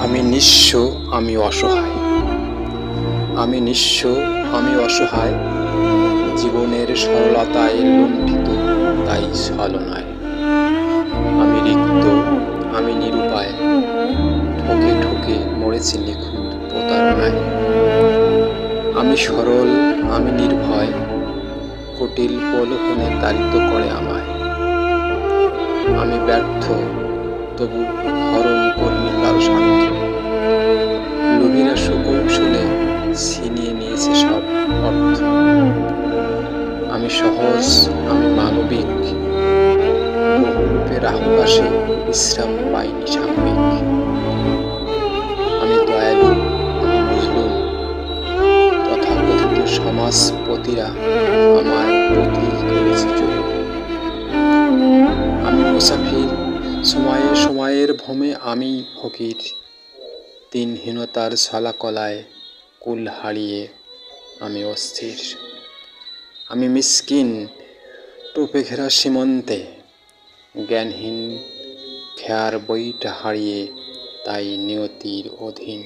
আমি নিঃস্ব, আমি অসহায়। আমি নিঃস্ব, আমি অসহায়, জীবনের সরলতায় লুণ্ঠিত, তাই ছলনায়। আমি রিক্ত, আমি নিরুপায়, ঠকে ঠকে মরেছি নিখুঁত প্রতারণায়। আমি সরল, আমি নির্ভয়, কুটিল প্রলোভনে তাড়িত করে আমায়। আমি ব্যর্থ, তবু হরণ করিনি কারো সাধ্য। লোভীরা সুকৌশলে ছিনিয়ে নিয়েছে সব অর্থ। আমি সহজ, আমি মানবিক, বহুরূপে রাহুবাসে বিশ্রাম পাইনি সাময়িক। আমি দয়ালু, আমি মজলুম, তথাকথিত সমাজপতিরা আমায় পতি করেছে জুলুম। আমি মুসাফির, সময়ে সময়ের ভ্রমে আমি ফকির, দিনহীনতার ছলাকলায় কুল হারিয়ে আমি অস্থির। আমি মিসকিন, টোপে ঘেরা সীমন্তে, জ্ঞানহীন খেয়ার বইটা হারিয়ে তাই নিয়তির অধীন।